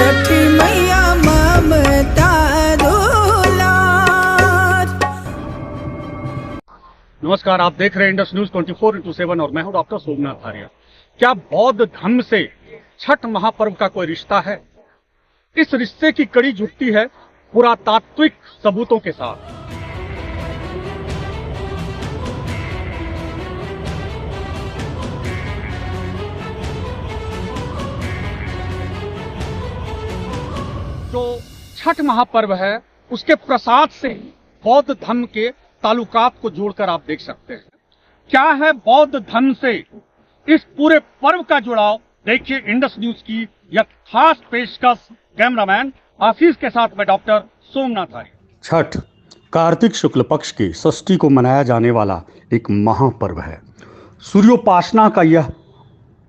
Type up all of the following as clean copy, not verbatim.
छठी मैया ममता दुलार। नमस्कार, आप देख रहे हैं इंडस न्यूज 24x7 और मैं हूं डॉक्टर सोमनाथ आर्य। क्या बौद्ध धर्म से छठ महापर्व का कोई रिश्ता है? इस रिश्ते की कड़ी जुड़ती है पुरातात्विक सबूतों के साथ। जो छठ महापर्व है उसके प्रसाद से बौद्ध धर्म के ताल्लुकात को जोड़कर आप देख सकते हैं। क्या है बौद्ध धर्म से इस पूरे पर्व का जुड़ाव? देखिए इंडस न्यूज की यह खास पेशकश कैमरामैन आशीष के साथ में डॉक्टर सोमनाथ आर्य। छठ कार्तिक शुक्ल पक्ष की षष्ठी को मनाया जाने वाला एक महापर्व है। सूर्योपासना का यह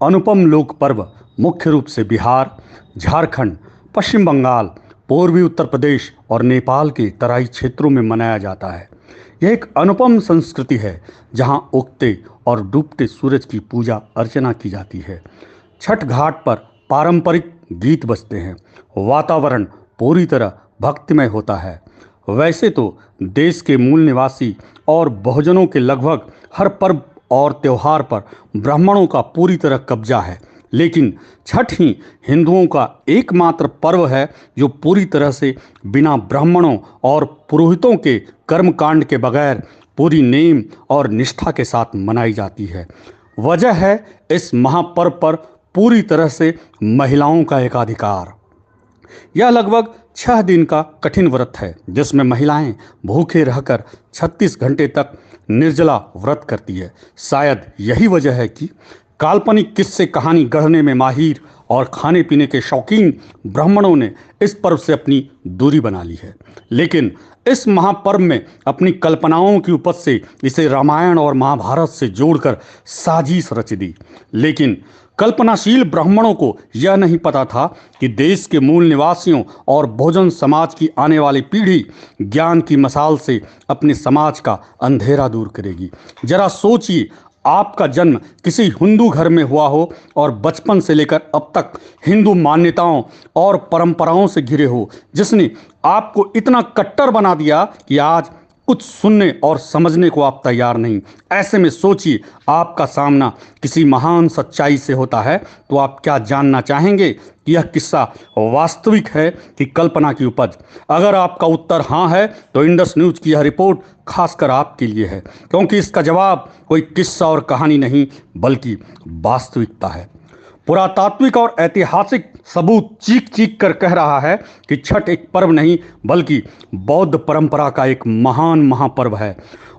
अनुपम लोक पर्व मुख्य रूप से बिहार, झारखंड, पश्चिम बंगाल, पूर्वी उत्तर प्रदेश और नेपाल के तराई क्षेत्रों में मनाया जाता है। यह एक अनुपम संस्कृति है जहां उगते और डूबते सूरज की पूजा अर्चना की जाती है। छठ घाट पर पारंपरिक गीत बजते हैं, वातावरण पूरी तरह भक्तिमय होता है। वैसे तो देश के मूल निवासी और बहुजनों के लगभग हर पर्व और त्योहार पर ब्राह्मणों का पूरी तरह कब्जा है, लेकिन छठ ही हिंदुओं का एकमात्र पर्व है जो पूरी तरह से बिना ब्राह्मणों और पुरोहितों के कर्मकांड के बगैर पूरी नेम और निष्ठा के साथ मनाई जाती है। वजह है इस महापर्व पर पूरी तरह से महिलाओं का एकाधिकार। यह लगभग 6 दिन का कठिन व्रत है जिसमें महिलाएं भूखे रहकर 36 घंटे तक निर्जला व्रत करती है। शायद यही वजह है कि काल्पनिक किस्से कहानी गढ़ने में माहिर और खाने पीने के शौकीन ब्राह्मणों ने इस पर्व से अपनी दूरी बना ली है। लेकिन इस महापर्व में अपनी कल्पनाओं की उपज से इसे रामायण और महाभारत से जोड़कर साजिश रच दी। लेकिन कल्पनाशील ब्राह्मणों को यह नहीं पता था कि देश के मूल निवासियों और बहुजन समाज की आने वाली पीढ़ी ज्ञान की मशाल से अपने समाज का अंधेरा दूर करेगी। जरा सोचिए, आपका जन्म किसी हिंदू घर में हुआ हो और बचपन से लेकर अब तक हिंदू मान्यताओं और परंपराओं से घिरे हो, जिसने आपको इतना कट्टर बना दिया कि आज कुछ सुनने और समझने को आप तैयार नहीं। ऐसे में सोचिए, आपका सामना किसी महान सच्चाई से होता है तो आप क्या जानना चाहेंगे कि यह किस्सा वास्तविक है कि कल्पना की उपज? अगर आपका उत्तर हाँ है तो इंडस न्यूज की यह रिपोर्ट खासकर आपके लिए है, क्योंकि इसका जवाब कोई किस्सा और कहानी नहीं बल्कि वास्तविकता है। पुरातात्विक और ऐतिहासिक सबूत चीख चीख कर कह रहा है कि छठ एक पर्व नहीं बल्कि बौद्ध परंपरा का एक महान महापर्व है।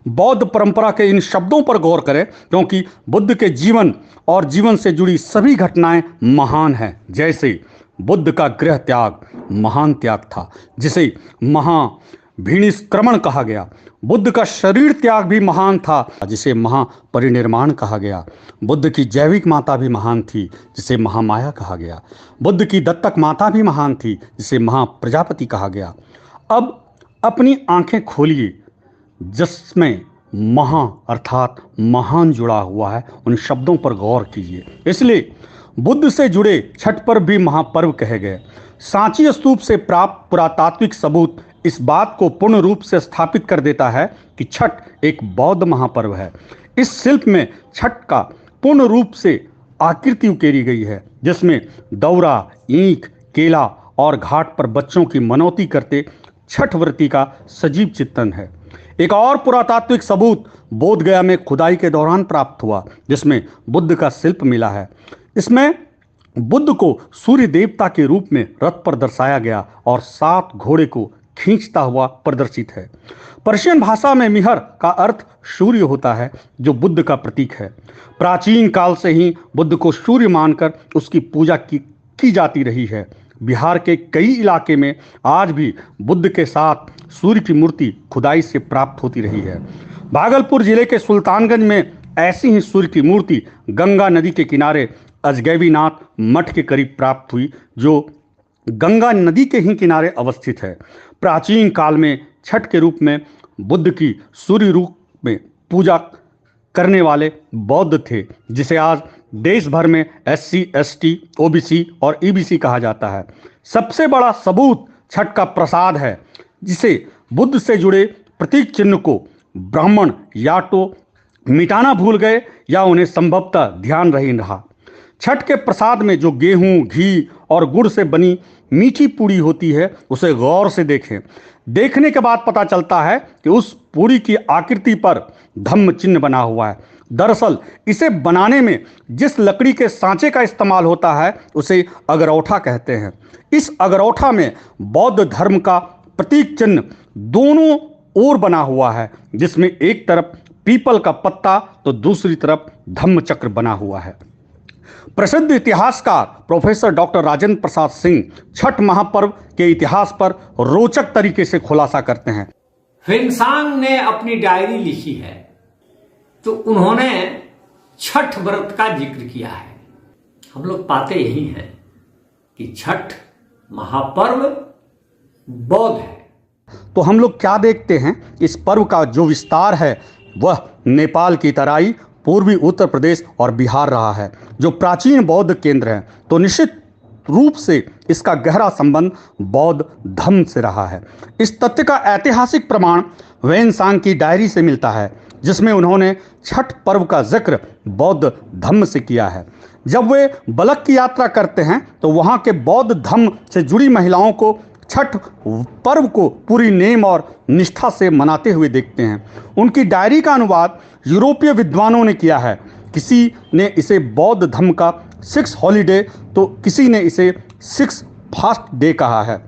बौद्ध परंपरा के इन शब्दों पर गौर करें, क्योंकि बुद्ध के जीवन और जीवन से जुड़ी सभी घटनाएं महान हैं। जैसे बुद्ध का गृह त्याग महान त्याग था, जिसे महाभिनिष्क्रमण कहा गया। बुद्ध का शरीर त्याग भी महान था, जिसे महापरिनिर्वाण कहा गया। बुद्ध की जैविक माता भी महान थी, जिसे महामाया कहा गया। बुद्ध की दत्तक माता भी महान थी, जिसे महाप्रजापति कहा गया। अब अपनी आंखें खोलिए, जिसमें महा अर्थात महान जुड़ा हुआ है, उन शब्दों पर गौर कीजिए। इसलिए बुद्ध से जुड़े छठ पर्व भी महापर्व कहे गए। सांची स्तूप से प्राप्त पुरातात्विक सबूत इस बात को पूर्ण रूप से स्थापित कर देता है कि छठ एक बौद्ध महापर्व है। इस शिल्प में छठ का पूर्ण रूप से आकृति उकेरी गई है, जिसमें दौरा, ईंख, केला और घाट पर बच्चों की मनौती करते छठ व्रती का सजीव चित्रण है। एक और पुरातात्विक सबूत बोधगया में खुदाई के दौरान प्राप्त हुआ, जिसमें बुद्ध का शिल्प मिला है। इसमें बुद्ध को सूर्य देवता के रूप में रथ पर दर्शाया गया और 7 घोड़े को खींचता हुआ प्रदर्शित है। पर्शियन भाषा में मिहर का अर्थ सूर्य होता है, जो बुद्ध का प्रतीक है। प्राचीन काल से ही बुद्ध को सूर्य मानकर उसकी पूजा की जाती रही है। बिहार के कई इलाके में आज भी बुद्ध के साथ सूर्य की मूर्ति खुदाई से प्राप्त होती रही है। भागलपुर जिले के सुल्तानगंज में ऐसी ही सूर्य की मूर्ति गंगा नदी के किनारे अजगैबीनाथ मठ के करीब प्राप्त हुई, जो गंगा नदी के ही किनारे अवस्थित है। प्राचीन काल में छठ के रूप में बुद्ध की सूर्य रूप में पूजा करने वाले बौद्ध थे, जिसे आज देश भर में SC, ST, OBC और EBC कहा जाता है। सबसे बड़ा सबूत छठ का प्रसाद है, जिसे बुद्ध से जुड़े प्रतीक चिन्ह को ब्राह्मण या तो मिटाना भूल गए या उन्हें संभवतः ध्यान नहीं रहा। छठ के प्रसाद में जो गेहूं, घी और गुड़ से बनी मीठी पूड़ी होती है, उसे गौर से देखें। देखने के बाद पता चलता है कि उस पूड़ी की आकृति पर धम्म चिन्ह बना हुआ है। दरअसल इसे बनाने में जिस लकड़ी के सांचे का इस्तेमाल होता है, उसे अगरौठा कहते हैं। इस अगरौठा में बौद्ध धर्म का प्रतीक चिन्ह दोनों ओर बना हुआ है, जिसमें एक तरफ पीपल का पत्ता तो दूसरी तरफ धम्म चक्र बना हुआ है। प्रसिद्ध इतिहासकार प्रोफेसर डॉक्टर राजेंद्र प्रसाद सिंह छठ महापर्व के इतिहास पर रोचक तरीके से खुलासा करते हैं। ह्वेनसांग ने अपनी डायरी लिखी है तो उन्होंने छठ व्रत का जिक्र किया है। हम लोग पाते यही हैं कि छठ महापर्व बौद्ध है। तो हम लोग क्या देखते हैं, इस पर्व का जो विस्तार है वह नेपाल की तराई, पूर्वी उत्तर प्रदेश और बिहार रहा है, जो प्राचीन बौद्ध केंद्र हैं। तो निश्चित रूप से इसका गहरा संबंध बौद्ध धर्म से रहा है। इस तथ्य का ऐतिहासिक प्रमाण ह्वेनसांग की डायरी से मिलता है, जिसमें उन्होंने छठ पर्व का जिक्र बौद्ध धर्म से किया है। जब वे बलक की यात्रा करते हैं तो वहाँ के बौद्ध धर्म से जुड़ी महिलाओं को छठ पर्व को पूरी नेम और निष्ठा से मनाते हुए देखते हैं। उनकी डायरी का अनुवाद यूरोपीय विद्वानों ने किया है। किसी ने इसे बौद्ध धर्म का 6 हॉलीडे तो किसी ने इसे 6 फास्ट डे कहा है।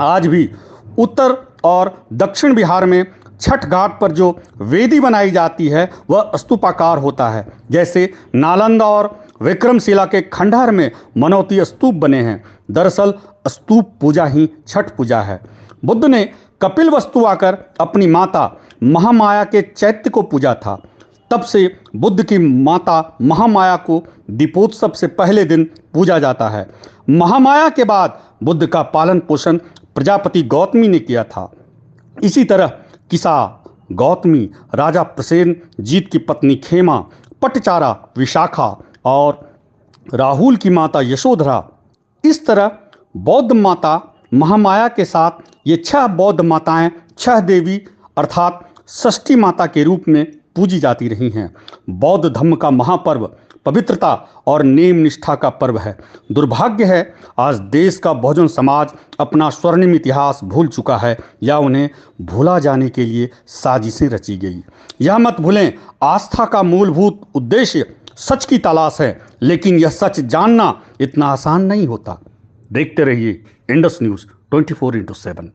आज भी उत्तर और दक्षिण बिहार में छठ घाट पर जो वेदी बनाई जाती है वह स्तूपाकार होता है। जैसे नालंदा और विक्रमशिला के खंडहर में मनौती स्तूप बने हैं। दरअसल स्तूप पूजा ही छठ पूजा है। बुद्ध ने कपिल वस्तु आकर अपनी माता महामाया के चैत्य को पूजा था। तब से बुद्ध की माता महामाया को दीपोत्सव से पहले दिन पूजा जाता है। महामाया के बाद बुद्ध का पालन पोषण प्रजापति गौतमी ने किया था। इसी तरह किसा, गौतमी, राजा प्रसेन जीत की पत्नी खेमा, पटचारा विशाखा और राहुल की माता यशोधरा, इस तरह बौद्ध माता महामाया के साथ ये 6 बौद्ध माताएं 6 देवी अर्थात षष्ठी माता के रूप में पूजी जाती रही हैं। बौद्ध धर्म का महापर्व पवित्रता और नेम निष्ठा का पर्व है। दुर्भाग्य है आज देश का बहुजन समाज अपना स्वर्णिम इतिहास भूल चुका है या उन्हें भूला जाने के लिए साजिशें रची गई। यह मत भूलें, आस्था का मूलभूत उद्देश्य सच की तलाश है, लेकिन यह सच जानना इतना आसान नहीं होता। देखते रहिए इंडस न्यूज़ 24/7।